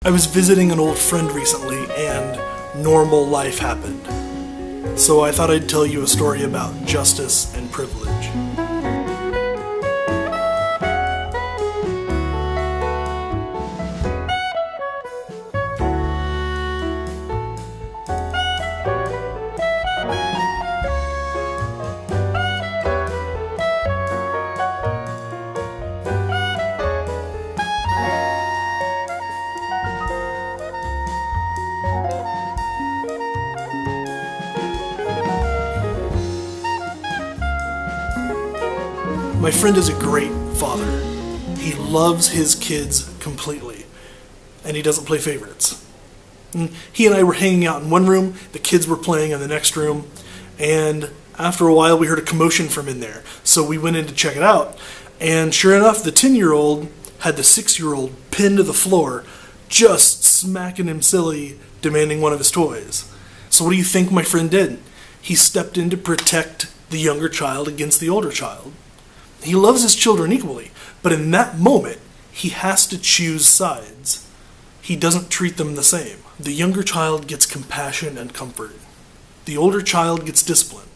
I was visiting an old friend recently, and normal life happened. So I thought I'd tell you a story about justice and privilege. My friend is a great father. He loves his kids completely, and he doesn't play favorites. He and I were hanging out in one room, the kids were playing in the next room, and after a while we heard a commotion from in there. So we went in to check it out, and sure enough, the 10-year-old had the 6-year-old pinned to the floor, just smacking him silly, demanding one of his toys. So what do you think my friend did? He stepped in to protect the younger child against the older child. He loves his children equally, but in that moment, he has to choose sides. He doesn't treat them the same. The younger child gets compassion and comfort. The older child gets discipline.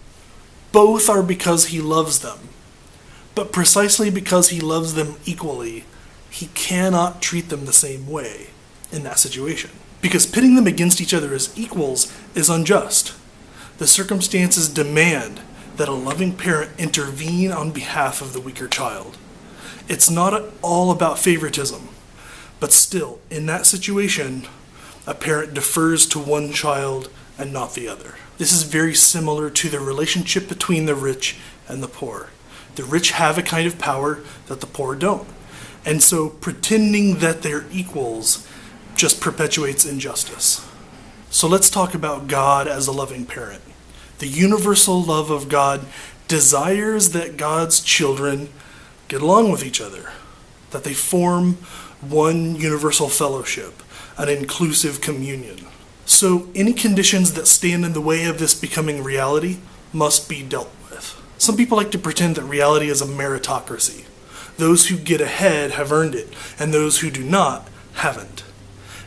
Both are because he loves them. But precisely because he loves them equally, he cannot treat them the same way in that situation. Because pitting them against each other as equals is unjust. The circumstances demand that a loving parent intervene on behalf of the weaker child. It's not at all about favoritism, but still, in that situation, a parent defers to one child and not the other. This is very similar to the relationship between the rich and the poor. The rich have a kind of power that the poor don't. And so pretending that they're equals just perpetuates injustice. So let's talk about God as a loving parent. The universal love of God desires that God's children get along with each other, that they form one universal fellowship, an inclusive communion. So any conditions that stand in the way of this becoming reality must be dealt with. Some people like to pretend that reality is a meritocracy. Those who get ahead have earned it, and those who do not haven't.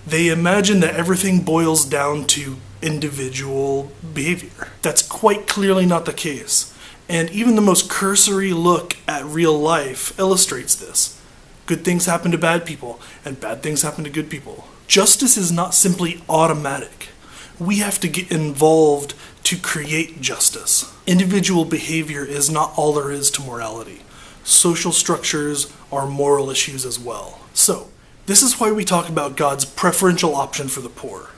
They imagine that everything boils down to individual behavior. That's quite clearly not the case. And even the most cursory look at real life illustrates this. Good things happen to bad people, and bad things happen to good people. Justice is not simply automatic. We have to get involved to create justice. Individual behavior is not all there is to morality. Social structures are moral issues as well. So, this is why we talk about God's preferential option for the poor.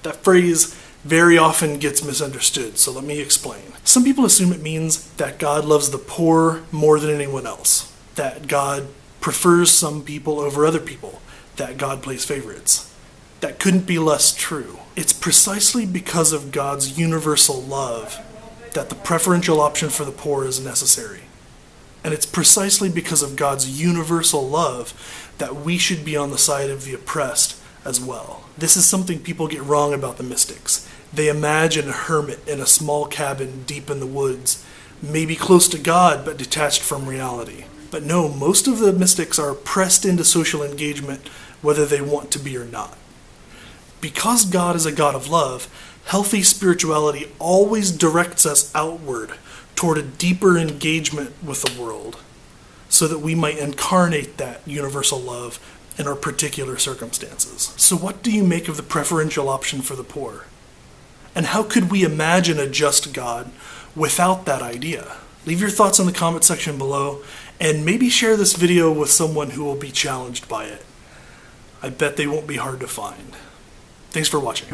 That phrase very often gets misunderstood, so let me explain. Some people assume it means that God loves the poor more than anyone else, that God prefers some people over other people, that God plays favorites. That couldn't be less true. It's precisely because of God's universal love that the preferential option for the poor is necessary. And it's precisely because of God's universal love that we should be on the side of the oppressed as well. This is something people get wrong about the mystics. They imagine a hermit in a small cabin deep in the woods, maybe close to God but detached from reality. But no, most of the mystics are pressed into social engagement whether they want to be or not. Because God is a God of love, healthy spirituality always directs us outward toward a deeper engagement with the world, so that we might incarnate that universal love in our particular circumstances. So what do you make of the preferential option for the poor? And how could we imagine a just God without that idea? Leave your thoughts in the comment section below, and maybe share this video with someone who will be challenged by it. I bet they won't be hard to find. Thanks for watching.